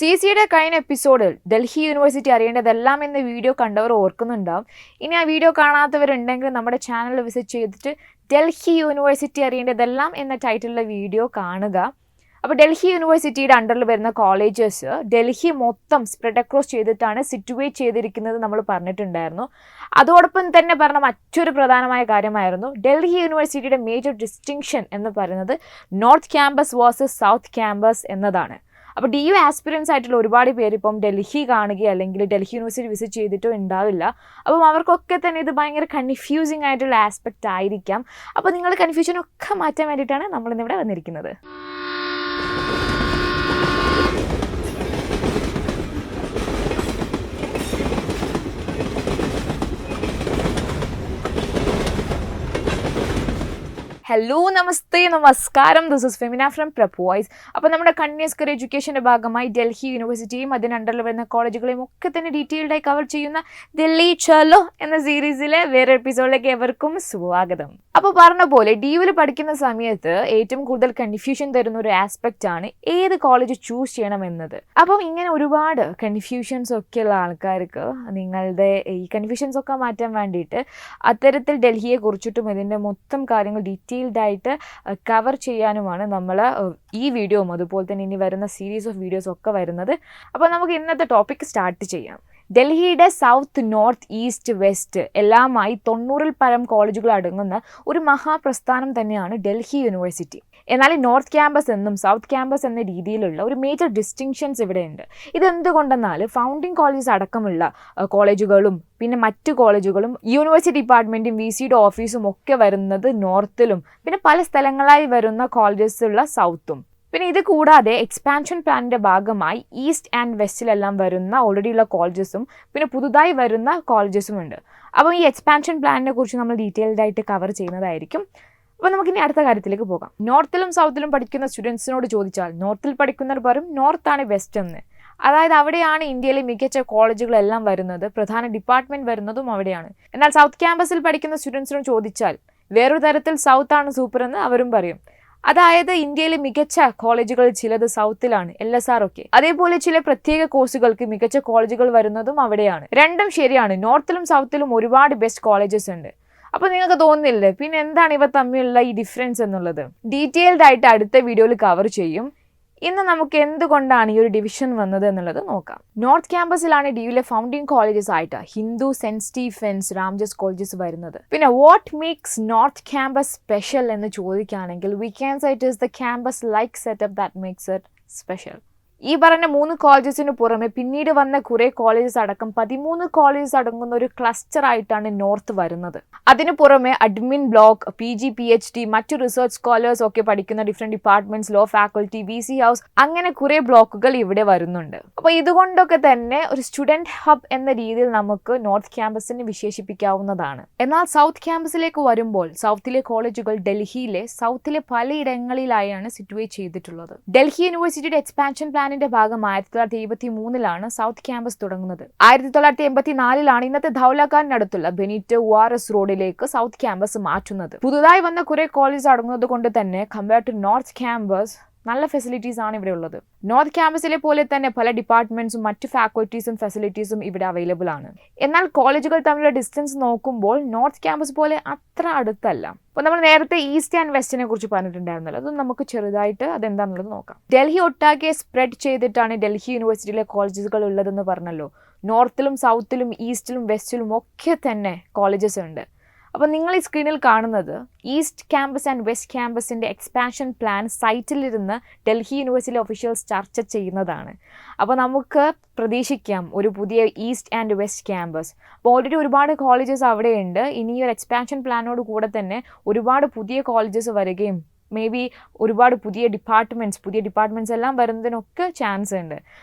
CUCET കഴിഞ്ഞ എപ്പിസോഡിൽ Delhi university അറിയേണ്ടതെല്ലാം എന്ന വീഡിയോ കണ്ടവർ ഓർക്കുന്നുണ്ടാവും. ഇനി ആ വീഡിയോ കാണാത്തവരുണ്ടെങ്കിൽ നമ്മുടെ ചാനൽ വിസിറ്റ് ചെയ്തിട്ട് ഡൽഹി യൂണിവേഴ്സിറ്റി അറിയേണ്ടതെല്ലാം എന്ന ടൈറ്റിലുള്ള വീഡിയോ കാണുക. അപ്പോൾ ഡൽഹി യൂണിവേഴ്സിറ്റിയുടെ അണ്ടറിൽ വരുന്ന കോളേജസ് ഡൽഹി മൊത്തം സ്പ്രെഡ് അക്രോസ് ചെയ്തിട്ടാണ് സിറ്റുവേറ്റ് ചെയ്തിരിക്കുന്നത് നമ്മൾ പറഞ്ഞിട്ടുണ്ടായിരുന്നു. അതോടൊപ്പം തന്നെ പറഞ്ഞ മറ്റൊരു പ്രധാനമായ കാര്യമായിരുന്നു ഡൽഹി യൂണിവേഴ്സിറ്റിയുടെ മേജർ ഡിസ്റ്റിങ്ഷൻ എന്ന് പറയുന്നത് north campus versus south campus എന്നതാണ്. അപ്പോൾ DU ആസ്പിറൻസ് ആയിട്ടുള്ള ഒരുപാട് പേര് ഇപ്പം ഡൽഹി കാണുകയോ അല്ലെങ്കിൽ ഡൽഹി യൂണിവേഴ്സിറ്റി വിസിറ്റ് ചെയ്തിട്ടോ ഉണ്ടാവില്ല. അപ്പം അവർക്കൊക്കെ തന്നെ ഇത് ഭയങ്കര കൺഫ്യൂസിങ് ആയിട്ടുള്ള ആസ്പെക്റ്റ് ആയിരിക്കാം. അപ്പോൾ നിങ്ങളുടെ കൺഫ്യൂഷനൊക്കെ മാറ്റാൻ വേണ്ടിയിട്ടാണ് നമ്മളിന്നിവിടെ വന്നിരിക്കുന്നത്. ഹലോ, നമസ്തേ, നമസ്കാരം. This is Femina from Prepwise. അപ്പോൾ നമ്മുടെ കണ്ടിന്യൂസ് കരിയർ എഡ്യൂക്കേഷൻ്റെ ഭാഗമായി ഡൽഹി യൂണിവേഴ്സിറ്റിയും അതിന് അണ്ടറിൽ വരുന്ന കോളേജുകളെയും ഒക്കെ തന്നെ ഡീറ്റെയിൽഡായി കവർ ചെയ്യുന്ന ദില്ലി ചലോ എന്ന സീരീസിലെ വേറെ എപ്പിസോഡിലേക്ക് എവർക്കും സ്വാഗതം. അപ്പോൾ പറഞ്ഞ പോലെ DUവിൽ പഠിക്കുന്ന സമയത്ത് ഏറ്റവും കൂടുതൽ കൺഫ്യൂഷൻ തരുന്ന ഒരു ആസ്പെക്റ്റ് ആണ് ഏത് കോളേജ് ചൂസ് ചെയ്യണമെന്നത്. അപ്പം ഇങ്ങനെ ഒരുപാട് കൺഫ്യൂഷൻസ് ഒക്കെയുള്ള ആൾക്കാർക്ക് നിങ്ങളുടെ ഈ കൺഫ്യൂഷൻസ് ഒക്കെ മാറ്റാൻ വേണ്ടിയിട്ട് അത്തരത്തിൽ ഡൽഹിയെ കുറിച്ചിട്ടും ഇതിൻ്റെ മൊത്തം കാര്യങ്ങൾ ഡീറ്റെയിൽഡായിട്ട് കവർ ചെയ്യാനുമാണ് നമ്മൾ ഈ വീഡിയോയും അതുപോലെ തന്നെ ഇനി വരുന്ന സീരീസ് ഓഫ് വീഡിയോസ് ഒക്കെ വരുന്നത്. അപ്പോൾ നമുക്ക് ഇന്നത്തെ ടോപ്പിക് സ്റ്റാർട്ട് ചെയ്യാം. ഡൽഹിയുടെ സൗത്ത്, നോർത്ത്, ഈസ്റ്റ്, വെസ്റ്റ് എല്ലാമായി 90-ൽ പരം കോളേജുകൾ അടങ്ങുന്ന ഒരു മഹാപ്രസ്ഥാനം തന്നെയാണ് ഡൽഹി യൂണിവേഴ്സിറ്റി. എന്നാൽ നോർത്ത് ക്യാമ്പസ് എന്നും സൗത്ത് ക്യാമ്പസ് എന്ന രീതിയിലുള്ള ഒരു മേജർ ഡിസ്റ്റിങ്ഷൻസ് ഇവിടെയുണ്ട്. ഇതെന്തുകൊണ്ടെന്നാൽ ഫൗണ്ടിങ് കോളേജസ് അടക്കമുള്ള കോളേജുകളും പിന്നെ മറ്റു കോളേജുകളും യൂണിവേഴ്സിറ്റി ഡിപ്പാർട്ട്മെൻറ്റും VCയുടെ ഓഫീസും ഒക്കെ വരുന്നത് നോർത്തിലും പിന്നെ പല സ്ഥലങ്ങളായി വരുന്ന കോളേജസ് ഉള്ള സൗത്തും. പിന്നെ ഇത് കൂടാതെ എക്സ്പാൻഷൻ പ്ലാനിൻ്റെ ഭാഗമായി ഈസ്റ്റ് ആൻഡ് വെസ്റ്റിലെല്ലാം വരുന്ന ഓൾറെഡി ഉള്ള കോളേജസും പിന്നെ പുതുതായി വരുന്ന കോളേജസും ഉണ്ട്. അപ്പോൾ ഈ എക്സ്പാൻഷൻ പ്ലാനിനെ കുറിച്ച് നമ്മൾ ഡീറ്റെയിൽഡായിട്ട് കവർ ചെയ്യുന്നതായിരിക്കും. അപ്പോൾ നമുക്കിനി അടുത്ത കാര്യത്തിലേക്ക് പോകാം. നോർത്തിലും സൗത്തിലും പഠിക്കുന്ന സ്റ്റുഡൻസിനോട് ചോദിച്ചാൽ നോർത്തിൽ പഠിക്കുന്നവർ പറയും നോർത്താണ് ബെസ്റ്റ് എന്ന്. അതായത് അവിടെയാണ് ഇന്ത്യയിലെ മികച്ച കോളേജുകളെല്ലാം വരുന്നത്, പ്രധാന ഡിപ്പാർട്ട്മെൻറ്റ് വരുന്നതും അവിടെയാണ്. എന്നാൽ സൗത്ത് ക്യാമ്പസിൽ പഠിക്കുന്ന സ്റ്റുഡൻസിനോട് ചോദിച്ചാൽ വേറൊരു തരത്തിൽ സൗത്താണ് സൂപ്പർ എന്ന് അവരും പറയും. അതായത് ഇന്ത്യയിലെ മികച്ച കോളേജുകൾ ചിലത് സൗത്തിലാണ്, LSR ഒക്കെ. അതേപോലെ ചില പ്രത്യേക കോഴ്സുകൾക്ക് മികച്ച കോളേജുകൾ വരുന്നതും അവിടെയാണ്. രണ്ടും ശരിയാണ്. നോർത്തിലും സൗത്തിലും ഒരുപാട് ബെസ്റ്റ് കോളേജസ് ഉണ്ട്. അപ്പോൾ നിങ്ങൾക്ക് തോന്നുന്നില്ലേ പിന്നെ എന്താണ് ഇവ തമ്മിലുള്ള ഈ ഡിഫറൻസ് എന്നുള്ളത്? ഡീറ്റെയിൽഡ് ആയിട്ട് അടുത്ത വീഡിയോയിൽ കവർ ചെയ്യും. ഇന്ന് നമുക്ക് എന്തുകൊണ്ടാണ് ഈ ഒരു ഡിവിഷൻ വന്നത് എന്നുള്ളത് നോക്കാം. നോർത്ത് ക്യാമ്പസിലാണ് DUവിലെ ഫൗണ്ടിങ് കോളേജസ് ആയിട്ട് ഹിന്ദു, സെന്റ് സ്റ്റീഫൻസ്, രാംജസ് കോളേജസ് വരുന്നത്. പിന്നെ what makes north campus special എന്ന് ചോദിക്കുകയാണെങ്കിൽ we can say it is the campus like setup that makes it special. ഈ പറഞ്ഞ 3 കോളേജസിന് പുറമെ പിന്നീട് വന്ന കുറേ കോളേജസ് അടക്കം 13 കോളേജസ് അടങ്ങുന്ന ഒരു ക്ലസ്റ്റർ ആയിട്ടാണ് നോർത്ത് വരുന്നത്. അതിന് പുറമെ അഡ്മിൻ ബ്ലോക്ക്, PG, PhD, മറ്റു റിസർച്ച് സ്കോളേഴ്സ് ഒക്കെ പഠിക്കുന്ന different departments, law faculty, VC house, അങ്ങനെ കുറേ ബ്ലോക്കുകൾ ഇവിടെ വരുന്നുണ്ട്. അപ്പോൾ ഇതുകൊണ്ടൊക്കെ തന്നെ ഒരു സ്റ്റുഡൻറ് ഹബ് എന്ന രീതിയിൽ നമുക്ക് നോർത്ത് ക്യാമ്പസിനെ വിശേഷിപ്പിക്കാവുന്നതാണ്. എന്നാൽ സൗത്ത് ക്യാമ്പസിലേക്ക് വരുമ്പോൾ സൗത്തിലെ കോളേജുകൾ ഡൽഹിയിലെ സൗത്തിലെ പലയിടങ്ങളിലായാണ് സിറ്റുവേറ്റ് ചെയ്തിട്ടുള്ളത്. ഡൽഹി യൂണിവേഴ്സിറ്റിയുടെ എക്സ്പാൻഷൻ പ്ലാൻ ഭാഗം 1973 സൗത്ത് ക്യാമ്പസ് തുടങ്ങുന്നത്. 1984 ഇന്നത്തെ ധൗലഖാനടുത്തുള്ള ബെനിറ്റോ URS റോഡിലേക്ക് സൗത്ത് ക്യാമ്പസ് മാറ്റുന്നത്. പുതുതായി വന്ന കുറെ കോളേജ് അടങ്ങുന്നത് കൊണ്ട് തന്നെ കമ്പയർ ടു നോർത്ത് ക്യാമ്പസ് നല്ല ഫെസിലിറ്റീസ് ആണ് ഇവിടെ ഉള്ളത്. നോർത്ത് ക്യാമ്പസിലെ പോലെ തന്നെ പല ഡിപ്പാർട്ട്മെന്റ്സും മറ്റു ഫാക്കൽറ്റീസും ഫെസിലിറ്റീസും ഇവിടെ അവൈലബിൾ ആണ്. എന്നാൽ കോളേജുകൾ തമ്മിലുള്ള ഡിസ്റ്റൻസ് നോക്കുമ്പോൾ നോർത്ത് ക്യാമ്പസ് പോലെ അത്ര അടുത്തല്ല. അപ്പോൾ നമ്മൾ നേരത്തെ ഈസ്റ്റ് ആൻഡ് വെസ്റ്റിനെ കുറിച്ച് പറഞ്ഞിട്ടുണ്ടായിരുന്നല്ലോ, അത് നമുക്ക് ചെറുതായിട്ട് അതെന്താണെന്നുള്ളത് നോക്കാം. ഡൽഹി ഒട്ടാകെ സ്പ്രെഡ് ചെയ്തിട്ടാണ് ഡൽഹി യൂണിവേഴ്സിറ്റിയിലെ കോളേജസുകൾ ഉള്ളതെന്ന് പറഞ്ഞല്ലോ. നോർത്തിലും സൗത്തിലും ഈസ്റ്റിലും വെസ്റ്റിലും ഒക്കെ തന്നെ കോളേജസ് ഉണ്ട്. അപ്പോൾ നിങ്ങൾ ഈ സ്ക്രീനിൽ കാണുന്നത് ഈസ്റ്റ് ക്യാമ്പസ് ആൻഡ് വെസ്റ്റ് ക്യാമ്പസിൻ്റെ എക്സ്പാൻഷൻ പ്ലാൻ സൈറ്റിലിരുന്ന് ഡൽഹി യൂണിവേഴ്സിറ്റി ഒഫീഷ്യൽസ് ചർച്ച ചെയ്യുന്നതാണ്. അപ്പോൾ നമുക്ക് പ്രതീക്ഷിക്കാം ഒരു പുതിയ ഈസ്റ്റ് ആൻഡ് വെസ്റ്റ് ക്യാമ്പസ്. അപ്പോൾ ഓൾറെഡി ഒരുപാട് കോളേജസ് അവിടെയുണ്ട്. ഇനി ഈ ഒരു എക്സ്പാൻഷൻ പ്ലാനോട് കൂടെ തന്നെ ഒരുപാട് പുതിയ കോളേജസ് വരികയും മേ ബി ഒരുപാട് പുതിയ ഡിപ്പാർട്ട്മെൻറ്റ്സ് എല്ലാം വരുന്നതിനൊക്കെ ചാൻസ് ഉണ്ട്.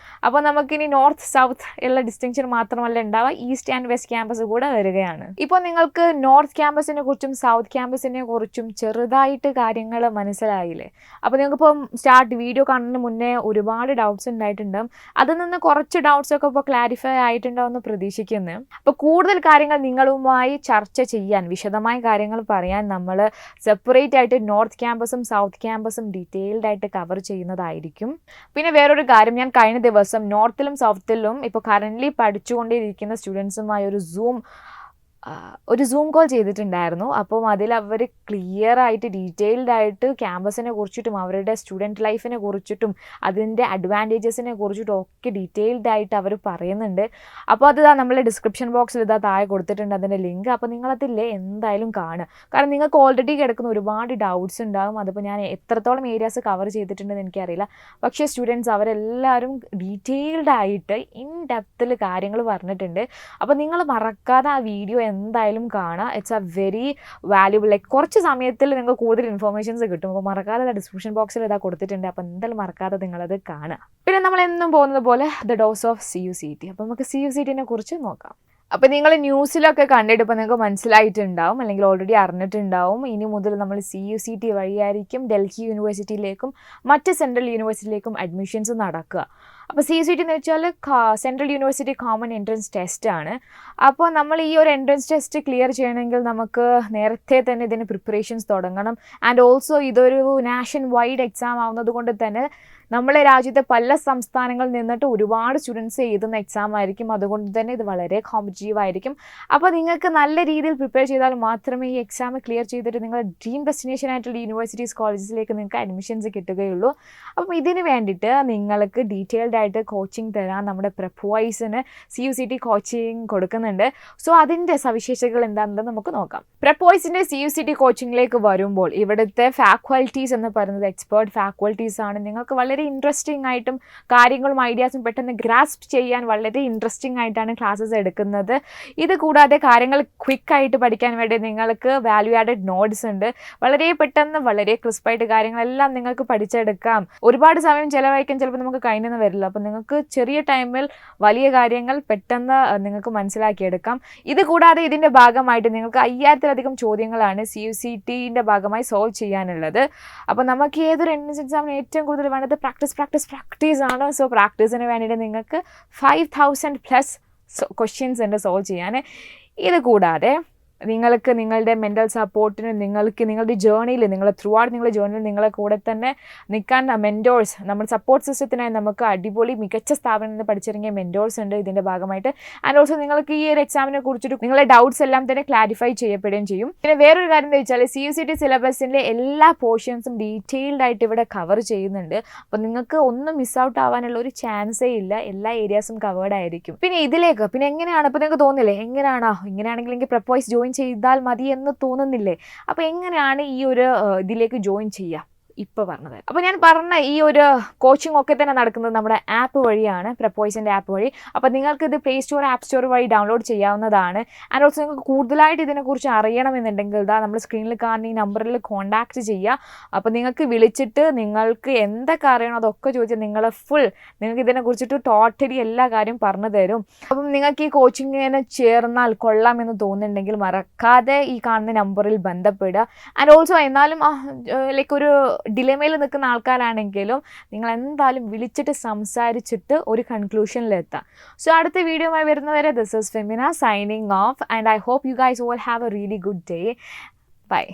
അപ്പോൾ നമുക്കിനി നോർത്ത് സൗത്ത് ഉള്ള ഡിസ്റ്റിങ്ഷൻ മാത്രമല്ല ഉണ്ടാവുക, ഈസ്റ്റ് ആൻഡ് വെസ്റ്റ് ക്യാമ്പസ് കൂടെ വരികയാണ്. ഇപ്പോൾ നിങ്ങൾക്ക് നോർത്ത് ക്യാമ്പസിനെ കുറിച്ചും സൗത്ത് ക്യാമ്പസിനെ കുറിച്ചും ചെറുതായിട്ട് കാര്യങ്ങൾ മനസ്സിലായില്ലേ? അപ്പോൾ നിങ്ങൾക്കിപ്പം വീഡിയോ കാണുന്നതിന് മുന്നേ ഒരുപാട് ഡൗട്ട്സ് ഉണ്ടായിട്ടുണ്ടാകും. അതിൽ നിന്ന് കുറച്ച് ഡൗട്ട്സ് ഒക്കെ ഇപ്പോൾ ക്ലാരിഫൈ ആയിട്ടുണ്ടാവുമെന്ന് പ്രതീക്ഷിക്കുന്നു. അപ്പോൾ കൂടുതൽ കാര്യങ്ങൾ നിങ്ങളുമായി ചർച്ച ചെയ്യാൻ, വിശദമായ കാര്യങ്ങൾ പറയാൻ നമ്മൾ സെപ്പറേറ്റ് ആയിട്ട് നോർത്ത് ക്യാമ്പസും ക്യാമ്പസും സൗത്ത് ക്യാമ്പസും ഡീറ്റെയിൽഡ് ആയിട്ട് കവർ ചെയ്യുന്നതായിരിക്കും. പിന്നെ വേറൊരു കാര്യം, ഞാൻ കഴിഞ്ഞ ദിവസം നോർത്തിലും സൗത്തിലും ഇപ്പോൾ കറൻ്റ്ലി പഠിച്ചുകൊണ്ടിരിക്കുന്ന സ്റ്റുഡൻസുമായി ഒരു സൂം കോൾ ചെയ്തിട്ടുണ്ടായിരുന്നു. അപ്പം അതിൽ അവർ ക്ലിയർ ആയിട്ട് ഡീറ്റെയിൽഡ് ആയിട്ട് ക്യാമ്പസിനെ കുറിച്ചിട്ടും അവരുടെ സ്റ്റുഡൻറ്റ് ലൈഫിനെ കുറിച്ചിട്ടും അതിൻ്റെ അഡ്വാൻറ്റേജസിനെ കുറിച്ചിട്ടും ഒക്കെ ഡീറ്റെയിൽഡ് ആയിട്ട് അവർ പറയുന്നുണ്ട്. അപ്പോൾ അത് നമ്മൾ ഡിസ്ക്രിപ്ഷൻ ബോക്സിൽ താഴെ കൊടുത്തിട്ടുണ്ട് അതിൻ്റെ ലിങ്ക്. അപ്പോൾ നിങ്ങളതില്ലേ എന്തായാലും കാണുക. കാരണം നിങ്ങൾക്ക് ഓൾറെഡി കിടക്കുന്ന ഒരുപാട് ഡൗട്ട്സ് ഉണ്ടാകും. അതിപ്പോൾ ഞാൻ എത്രത്തോളം ഏരിയാസ് കവർ ചെയ്തിട്ടുണ്ടെന്ന് എനിക്കറിയില്ല. പക്ഷേ സ്റ്റുഡൻസ് അവരെല്ലാവരും ഡീറ്റെയിൽഡ് ആയിട്ട് ഇൻ ഡെപ്തിൽ കാര്യങ്ങൾ പറഞ്ഞിട്ടുണ്ട്. അപ്പോൾ നിങ്ങൾ മറക്കാതെ ആ വീഡിയോ എന്തായാലും കാണാം. It's A very valuable. Like കുറച്ച് സമയത്തിൽ നിങ്ങൾക്ക് കൂടുതൽ ഇൻഫർമേഷൻസ് കിട്ടും. അപ്പോൾ മറക്കാതെ ഡിസ്ക്രിപ്ഷൻ ബോക്സിൽ കൊടുത്തിട്ടുണ്ട്. അപ്പോൾ എന്തായാലും മറക്കാതെ നിങ്ങളത് കാണുക. പിന്നെ നമ്മൾ എന്നും പോകുന്നത് പോലെ ദ ഡോസ് ഓഫ് CUCET. അപ്പോൾ നമുക്ക് CUCETനെ കുറിച്ച് നോക്കാം. അപ്പോൾ നിങ്ങൾ ന്യൂസിലൊക്കെ കണ്ടിട്ട് ഇപ്പോൾ നിങ്ങൾക്ക് മനസ്സിലായിട്ടുണ്ടാവും, അല്ലെങ്കിൽ ഓൾറെഡി അറിഞ്ഞിട്ടുണ്ടാവും. ഇനി മുതൽ നമ്മൾ CUCET വഴിയായിരിക്കും ഡൽഹി യൂണിവേഴ്സിറ്റിയിലേക്കും മറ്റ് സെൻട്രൽ യൂണിവേഴ്സിറ്റിയിലേക്കും അഡ്മിഷൻസ് നടക്കുക. അപ്പോൾ CUCET എന്ന് വെച്ചാൽ central university common entrance test ആണ്. അപ്പോൾ നമ്മൾ ഈ ഒരു എൻട്രൻസ് ടെസ്റ്റ് ക്ലിയർ ചെയ്യണമെങ്കിൽ നമുക്ക് നേരത്തെ തന്നെ ഇതിന് പ്രിപ്പറേഷൻസ് തുടങ്ങണം. ആൻഡ് ഓൾസോ ഇതൊരു നാഷൻ വൈഡ് എക്സാം ആവുന്നത് കൊണ്ട് തന്നെ നമ്മളെ രാജ്യത്തെ പല സംസ്ഥാനങ്ങളിൽ നിന്നിട്ട് ഒരുപാട് സ്റ്റുഡൻസ് എഴുതുന്ന എക്സാം ആയിരിക്കും. അതുകൊണ്ട് തന്നെ ഇത് വളരെ കോമ്പറ്റീവ് ആയിരിക്കും. അപ്പോൾ നിങ്ങൾക്ക് നല്ല രീതിയിൽ പ്രിപ്പയർ ചെയ്താൽ മാത്രമേ ഈ എക്സാം ക്ലിയർ ചെയ്തിട്ട് നിങ്ങളുടെ ഡ്രീം ഡെസ്റ്റിനേഷൻ ആയിട്ടുള്ള യൂണിവേഴ്സിറ്റീസ് കോളേജസിലേക്ക് നിങ്ങൾക്ക് അഡ്മിഷൻസ് കിട്ടുകയുള്ളൂ. അപ്പം ഇതിന് വേണ്ടിയിട്ട് നിങ്ങൾക്ക് ഡീറ്റെയിൽഡ് ആയിട്ട് കോച്ചിങ് തരാൻ നമ്മുടെ Prepwise-ന് CUCET കോച്ചിങ് കൊടുക്കുന്നുണ്ട്. സോ അതിൻ്റെ സവിശേഷതകൾ എന്താണെന്ന് നമുക്ക് നോക്കാം. Prepwise-ന്റെ CUCET കോച്ചിങ്ങിലേക്ക് വരുമ്പോൾ ഇവിടുത്തെ ഫാക്കൽറ്റീസ് എന്ന് പറയുന്നത് എക്സ്പേർട്ട് ഫാക്കൽറ്റീസ് ആണ്. നിങ്ങൾക്ക് വളരെ ഇൻട്രസ്റ്റിംഗ് ആയിട്ടും കാര്യങ്ങളും ഐഡിയാസും പെട്ടെന്ന് ഗ്രാസ്പ് ചെയ്യാൻ വളരെ ഇൻട്രസ്റ്റിംഗ് ആയിട്ടാണ് ക്ലാസ്സസ് എടുക്കുന്നത്. ഇത് കൂടാതെ കാര്യങ്ങൾ ക്വിക്കായിട്ട് പഠിക്കാൻ വേണ്ടി നിങ്ങൾക്ക് വാല്യൂ ആഡഡ് നോട്ട്സ് ഉണ്ട്. വളരെ പെട്ടെന്ന് വളരെ ക്രിസ്പായിട്ട് കാര്യങ്ങളെല്ലാം നിങ്ങൾക്ക് പഠിച്ചെടുക്കാം. ഒരുപാട് സമയം ചിലവഴിക്കാൻ ചിലപ്പോൾ നമുക്ക് കഴിഞ്ഞെന്ന് വരില്ല. അപ്പോൾ നിങ്ങൾക്ക് ചെറിയ ടൈമിൽ വലിയ കാര്യങ്ങൾ പെട്ടെന്ന് നിങ്ങൾക്ക് മനസ്സിലാക്കിയെടുക്കാം. ഇത് കൂടാതെ ഇതിൻ്റെ ഭാഗമായിട്ട് നിങ്ങൾക്ക് 5000-ലധികം ചോദ്യങ്ങളാണ് CUCETൻ്റെ ഭാഗമായി സോൾവ് ചെയ്യാനുള്ളത്. അപ്പോൾ നമുക്ക് ഏതൊരു എൻട്രൻസ് എക്സാമിന് ഏറ്റവും കൂടുതൽ വേണ്ടത് പ്രാക്ടീസ് ആണ്. സോ പ്രാക്ടീസിന് വേണ്ടിയിട്ട് നിങ്ങൾക്ക് 5000+ ക്വസ്റ്റ്യൻസ് ഉണ്ട് സോൾവ് ചെയ്യാൻ. ഇത് കൂടാതെ നിങ്ങൾക്ക് നിങ്ങളുടെ മെൻ്റൽ സപ്പോർട്ടിന് നിങ്ങൾക്ക് നിങ്ങളുടെ ജേർണിയിൽ ത്രൂ ഔട്ട് നിങ്ങളുടെ ജേർണിയിൽ നിങ്ങളെ കൂടെ തന്നെ നിൽക്കാൻ മെൻറ്റോഴ്സ്, നമ്മുടെ സപ്പോർട്ട് സിസ്റ്റത്തിനായി നമുക്ക് അടിപൊളി മികച്ച സ്ഥാപനത്തിൽ നിന്ന് പഠിച്ചിറങ്ങിയ മെൻറ്റോഴ്സ് ഉണ്ട് ഇതിൻ്റെ ഭാഗമായിട്ട്. ആൻഡ് ഓൾസോ നിങ്ങൾക്ക് ഈ ഒരു എക്സാമിനെ കുറിച്ചിട്ട് നിങ്ങളുടെ ഡൗട്ട്സ് എല്ലാം തന്നെ ക്ലാരിഫൈ ചെയ്യപ്പെടുകയും ചെയ്യും. പിന്നെ വേറൊരു കാര്യം എന്താ വെച്ചാൽ CUCET സിലബസിൻ്റെ എല്ലാ പോർഷൻസും ഡീറ്റെയിൽഡ് ആയിട്ട് ഇവിടെ കവർ ചെയ്യുന്നുണ്ട്. അപ്പോൾ നിങ്ങൾക്ക് ഒന്നും മിസ് ഔട്ട് ആവാനുള്ള ഒരു ചാൻസേ ഇല്ല. എല്ലാ ഏരിയാസും കവേർഡ് ആയിരിക്കും. പിന്നെ എങ്ങനെയാണ് ഇപ്പോൾ നിങ്ങൾക്ക് തോന്നില്ലേ ഇങ്ങനെയാണെങ്കിൽ എനിക്ക് Prepwise ജോയിൻ ചെയ്താൽ മതി എന്ന് തോന്നുന്നില്ലേ? അപ്പോൾ എങ്ങനെയാണ് ഈ ഒരു ഇതിലേക്ക് ജോയിൻ ചെയ്യുക? ഇപ്പോൾ പറഞ്ഞത്. അപ്പോൾ ഞാൻ പറഞ്ഞ ഈ ഒരു കോച്ചിങ് ഒക്കെ തന്നെ നടക്കുന്നത് നമ്മുടെ ആപ്പ് വഴിയാണ്, Prepwise-ൻ്റെ ആപ്പ് വഴി. അപ്പോൾ നിങ്ങൾക്കിത് പ്ലേ സ്റ്റോർ ആപ്പ് സ്റ്റോർ വഴി ഡൗൺലോഡ് ചെയ്യാവുന്നതാണ്. ആൻഡ് ഓൾസോ നിങ്ങൾക്ക് കൂടുതലായിട്ട് ഇതിനെക്കുറിച്ച് അറിയണമെന്നുണ്ടെങ്കിൽ നമ്മൾ സ്ക്രീനിൽ കാണുന്ന ഈ നമ്പറിൽ കോൺടാക്റ്റ് ചെയ്യുക. അപ്പോൾ നിങ്ങൾക്ക് വിളിച്ചിട്ട് നിങ്ങൾക്ക് എന്തൊക്കെ അറിയണോ അതൊക്കെ ചോദിച്ചാൽ നിങ്ങൾക്ക് ഇതിനെക്കുറിച്ചിട്ട് ടോട്ടലി എല്ലാ കാര്യം പറഞ്ഞു തരും. അപ്പം നിങ്ങൾക്ക് ഈ കോച്ചിങ്ങിന് ചേർന്നാൽ കൊള്ളാമെന്ന് തോന്നുന്നുണ്ടെങ്കിൽ മറക്കാതെ ഈ കാണുന്ന നമ്പറിൽ ബന്ധപ്പെടുക. ആൻഡ് ഓൾസോ എന്നാലും ലൈക്ക് ഒരു ഡിലേമയിൽ നിൽക്കുന്ന ആൾക്കാരാണെങ്കിലും നിങ്ങൾ എന്തായാലും വിളിച്ചിട്ട് സംസാരിച്ചിട്ട് ഒരു കൺക്ലൂഷനിലെത്താം. സോ അടുത്ത വീഡിയോയുമായി വരുന്നവരെ this is Femina signing off, and I hope you guys all have a really good day. By.